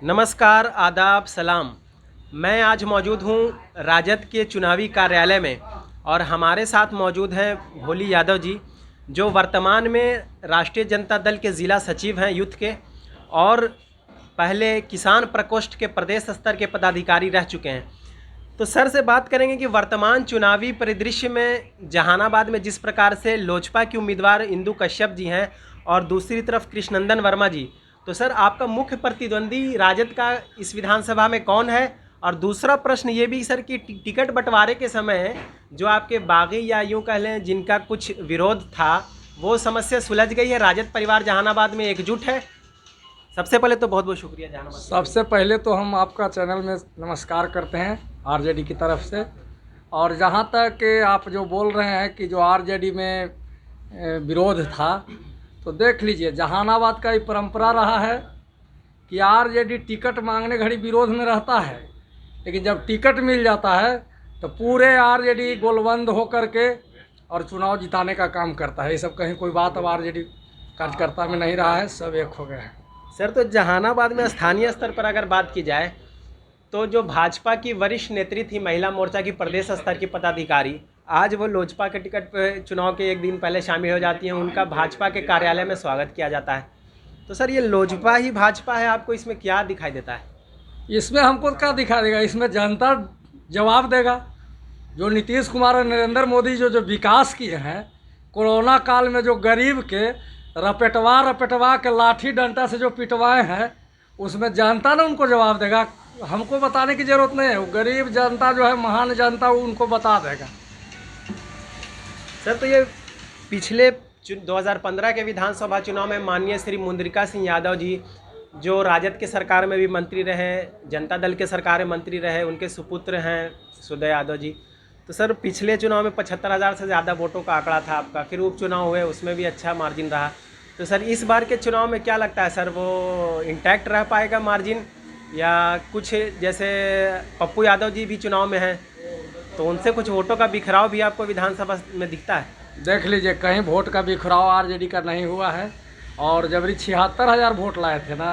नमस्कार, आदाब, सलाम। मैं आज मौजूद हूँ राजद के चुनावी कार्यालय में और हमारे साथ मौजूद हैं भोली यादव जी, जो वर्तमान में राष्ट्रीय जनता दल के ज़िला सचिव हैं यूथ के और पहले किसान प्रकोष्ठ के प्रदेश स्तर के पदाधिकारी रह चुके हैं। तो सर से बात करेंगे कि वर्तमान चुनावी परिदृश्य में जहानाबाद में जिस प्रकार से लोजपा की उम्मीदवार इंदु कश्यप जी हैं और दूसरी तरफ कृष्णनंदन वर्मा जी, तो सर आपका मुख्य प्रतिद्वंदी राजद का इस विधानसभा में कौन है? और दूसरा प्रश्न ये भी सर कि टिकट बंटवारे के समय जो आपके बागी या यूँ कह लें जिनका कुछ विरोध था, वो समस्या सुलझ गई है? राजद परिवार जहानाबाद में एकजुट है? सबसे पहले तो बहुत बहुत शुक्रिया जहानाबाद। सबसे पहले तो हम आपका चैनल में नमस्कार करते हैं आरजेडी की तरफ से। और जहाँ तक आप जो बोल रहे हैं कि जो आरजेडी में विरोध था, तो देख लीजिए जहानाबाद का ये परंपरा रहा है कि आरजेडी टिकट मांगने घड़ी विरोध में रहता है, लेकिन जब टिकट मिल जाता है तो पूरे आरजेडी गोलबंद होकर के और चुनाव जिताने का काम करता है। ये सब कहीं कोई बात अब आरजेडी कार्यकर्ता में नहीं रहा है, सब एक हो गए हैं। सर तो जहानाबाद में स्थानीय स्तर पर अगर बात की जाए तो जो भाजपा की वरिष्ठ नेत्री थी महिला मोर्चा की प्रदेश स्तर की पदाधिकारी, आज वो लोजपा के टिकट पर चुनाव के एक दिन पहले शामिल हो जाती हैं। उनका भाजपा के कार्यालय में स्वागत किया जाता है। तो सर ये लोजपा ही भाजपा है, आपको इसमें क्या दिखाई देता है? इसमें हमको क्या दिखा देगा, इसमें जनता जवाब देगा। जो नीतीश कुमार और नरेंद्र मोदी जो विकास किए हैं, कोरोना काल में जो गरीब के रपेटवा के लाठी डंडा से जो पिटवाए हैं, उसमें जनता ने उनको जवाब देगा। हमको बताने की ज़रूरत नहीं है, वो गरीब जनता जो है, महान जनता, वो उनको बता देगा। सर तो ये पिछले 2015 के विधानसभा चुनाव में माननीय श्री मुद्रिका सिंह यादव जी, जो राजद के सरकार में भी मंत्री रहे, जनता दल के सरकार में मंत्री रहे, उनके सुपुत्र हैं सुदय यादव जी। तो सर पिछले चुनाव में 75,000 से ज़्यादा वोटों का आंकड़ा था आपका। फिर उपचुनाव हुए, उसमें भी अच्छा मार्जिन रहा। तो सर इस बार के चुनाव में क्या लगता है सर, वो इंटैक्ट रह पाएगा मार्जिन, या कुछ जैसे पप्पू यादव जी भी चुनाव में हैं तो उनसे कुछ वोटों का बिखराव भी आपको विधानसभा में दिखता है? देख लीजिए, कहीं वोट का बिखराव आरजेडी का नहीं हुआ है। और जबरी 76,000 वोट लाए थे ना,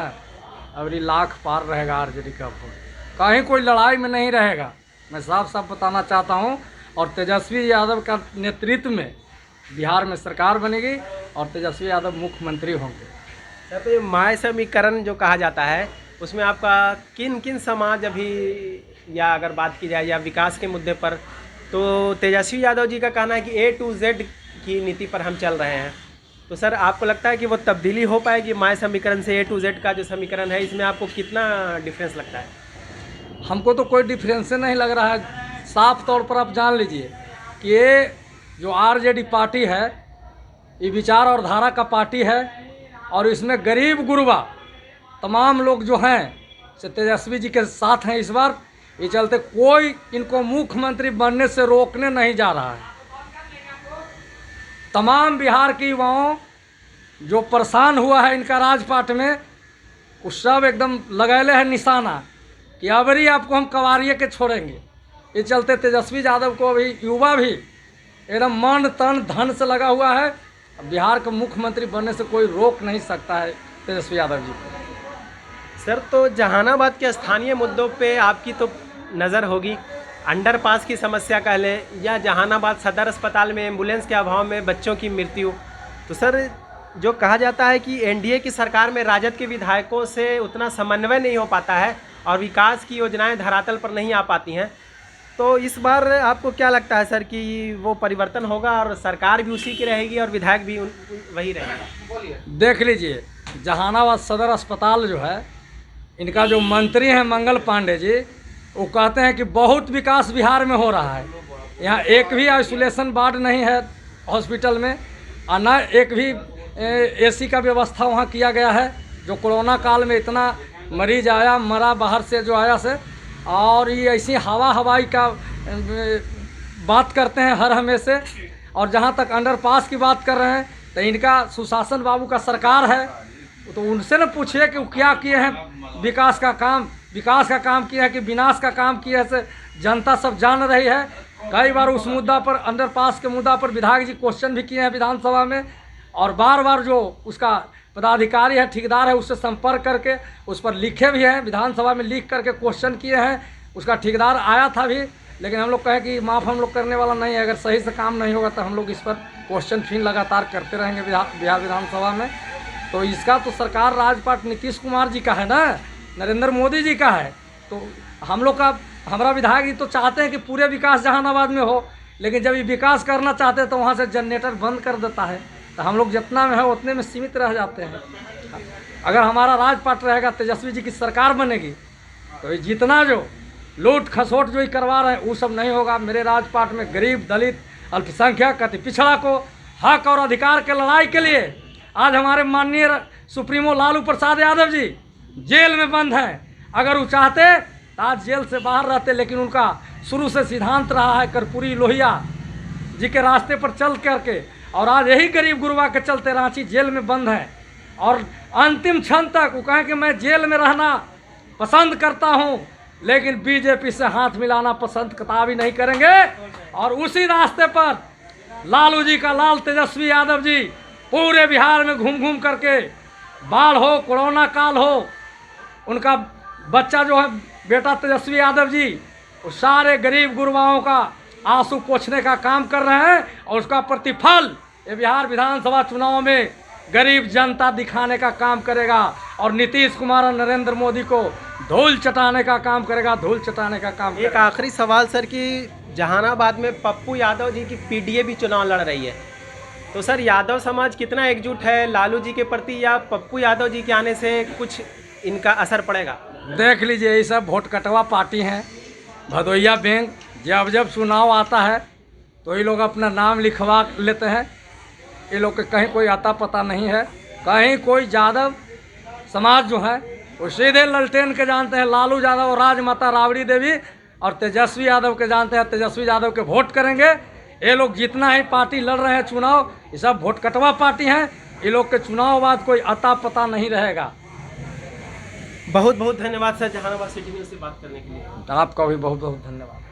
अबरी लाख पार रहेगा आरजेडी का वोट। कहीं कोई लड़ाई में नहीं रहेगा, मैं साफ साफ बताना चाहता हूं। और तेजस्वी यादव का नेतृत्व में बिहार में सरकार बनेगी और तेजस्वी यादव मुख्यमंत्री होंगे। सर तो ये माय समीकरण जो कहा जाता है, उसमें आपका किन किन समाज अभी, या अगर बात की जाए या विकास के मुद्दे पर, तो तेजस्वी यादव जी का कहना है कि A to Z की नीति पर हम चल रहे हैं। तो सर आपको लगता है कि वो तब्दीली हो पाएगी माय समीकरण से A to Z का जो समीकरण है, इसमें आपको कितना डिफरेंस लगता है? हमको तो कोई डिफरेंस नहीं लग रहा है। साफ तौर पर आप जान लीजिए कि ये जो आरजेडी पार्टी है, ये विचार और धारा का पार्टी है। और इसमें गरीब गुरबा तमाम लोग जो हैं से तेजस्वी जी के साथ हैं इस बार। ये चलते कोई इनको मुख्यमंत्री बनने से रोकने नहीं जा रहा है। तमाम बिहार के युवाओं जो परेशान हुआ है इनका राजपाट में, उस सब एकदम लगैले हैं निशाना कि अबरी आपको हम कवारिये के छोड़ेंगे। ये चलते तेजस्वी यादव को अभी युवा भी एकदम मन तन धन से लगा हुआ है। बिहार के मुख्यमंत्री बनने से कोई रोक नहीं सकता है तेजस्वी यादव जी को। सर तो जहानाबाद के स्थानीय मुद्दों पे आपकी तो नज़र होगी। अंडरपास की समस्या कह लें, या जहानाबाद सदर अस्पताल में एम्बुलेंस के अभाव में बच्चों की मृत्यु। तो सर जो कहा जाता है कि एनडीए की सरकार में राजद के विधायकों से उतना समन्वय नहीं हो पाता है और विकास की योजनाएं धरातल पर नहीं आ पाती हैं, तो इस बार आपको क्या लगता है सर कि वो परिवर्तन होगा और सरकार भी उसी की रहेगी और विधायक भी वही रहेगा? देख लीजिए, जहानाबाद सदर अस्पताल जो है, इनका जो मंत्री हैं मंगल पांडे जी, वो कहते हैं कि बहुत विकास बिहार में हो रहा है। यहाँ एक भी आइसोलेशन वार्ड नहीं है हॉस्पिटल में, और न एक भी एसी का व्यवस्था वहाँ किया गया है। जो कोरोना काल में इतना मरीज आया मरा बाहर से जो आया से, और ये ऐसी हवाई का बात करते हैं हर हमेशा। और जहाँ तक अंडरपास की बात कर रहे हैं, तो इनका सुशासन बाबू का सरकार है, तो उनसे न पूछिए कि वो क्या किए हैं विकास का काम किया है कि विनाश का काम किया है, से जनता सब जान रही है। कई बार उस मुद्दा पर, अंडरपास के मुद्दा पर विधायक जी क्वेश्चन भी किए हैं विधानसभा में, और बार बार जो उसका पदाधिकारी है, ठेकेदार है, उससे संपर्क करके उस पर लिखे भी हैं, विधानसभा में लिख करके क्वेश्चन किए हैं। उसका ठेकेदार आया था भी, लेकिन हम लोग कहे कि माफ़ हम लोग करने वाला नहीं है। अगर सही से काम नहीं होगा तो हम लोग इस पर क्वेश्चन फिर लगातार करते रहेंगे बिहार विधानसभा में। तो इसका तो सरकार राजपाट नीतीश कुमार जी का है ना, नरेंद्र मोदी जी का है। तो हम लोग का, हमारा विधायक जी तो चाहते हैं कि पूरे विकास जहानाबाद में हो, लेकिन जब ये विकास करना चाहते हैं तो वहाँ से जनरेटर बंद कर देता है। तो हम लोग जितना में है उतने में सीमित रह जाते हैं। अगर हमारा राजपाट रहेगा, तेजस्वी जी की सरकार बनेगी, तो ये जितना जो लूट खसोट जो ही करवा रहे हैं वो सब नहीं होगा। मेरे राजपाट में गरीब, दलित, अल्पसंख्यक, अति पिछड़ा को हक और अधिकार के लड़ाई के लिए आज हमारे माननीय सुप्रीमो लालू प्रसाद यादव जी जेल में बंद हैं। अगर वो चाहते तो आज जेल से बाहर रहते, लेकिन उनका शुरू से सिद्धांत रहा है कर्पूरी लोहिया जी के रास्ते पर चल करके, और आज यही गरीब गुरबा के चलते रांची जेल में बंद है। और अंतिम क्षण तक वो कहें कि मैं जेल में रहना पसंद करता हूँ, लेकिन बीजेपी से हाथ मिलाना पसंद कतई नहीं करेंगे। और उसी रास्ते पर लालू जी का लाल तेजस्वी यादव जी पूरे बिहार में घूम घूम करके, बाढ़ हो, कोरोना काल हो, उनका बच्चा जो है बेटा तेजस्वी यादव जी, वो सारे गरीब गुरबाओं का आंसू पोंछने का काम कर रहे हैं। और उसका प्रतिफल ये बिहार विधानसभा चुनाव में गरीब जनता दिखाने का काम करेगा। और नीतीश कुमार और नरेंद्र मोदी को धूल चटाने का काम करेगा, धूल चटाने का काम एक आखिरी सवाल सर कि जहानाबाद में पप्पू यादव जी की पीडीए भी चुनाव लड़ रही है, तो सर यादव समाज कितना एकजुट है लालू जी के प्रति, या पप्पू यादव जी के आने से कुछ इनका असर पड़ेगा? देख लीजिए, ये सब वोट कटवा पार्टी हैं, भदोइया बैंक। जब जब चुनाव आता है तो ये लोग अपना नाम लिखवा लेते हैं। ये लोग के कहीं कोई आता पता नहीं है। कहीं कोई यादव समाज जो है वो सीधे ललटेन के जानते हैं लालू यादव और राजमाता राबड़ी देवी, और तेजस्वी यादव के जानते हैं तेजस्वी यादव के वोट करेंगे। ये लोग जितना ही पार्टी लड़ रहे हैं चुनाव, ये सब वोट कटवा पार्टी हैं। ये लोग के चुनाव बाद कोई अता पता नहीं रहेगा। बहुत बहुत धन्यवाद सर जहानाबाद सिटी न्यूज़ से बात करने के लिए। आपका भी बहुत बहुत धन्यवाद।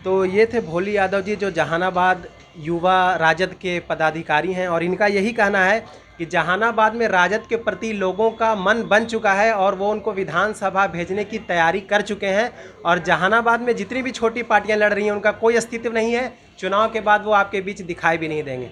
तो ये थे भोली यादव जी, जो जहानाबाद युवा राजद के पदाधिकारी हैं, और इनका यही कहना है कि जहानाबाद में राजद के प्रति लोगों का मन बन चुका है और वो उनको विधानसभा भेजने की तैयारी कर चुके हैं। और जहानाबाद में जितनी भी छोटी पार्टियां लड़ रही हैं उनका कोई अस्तित्व नहीं है। चुनाव के बाद वो आपके बीच दिखाई भी नहीं देंगे।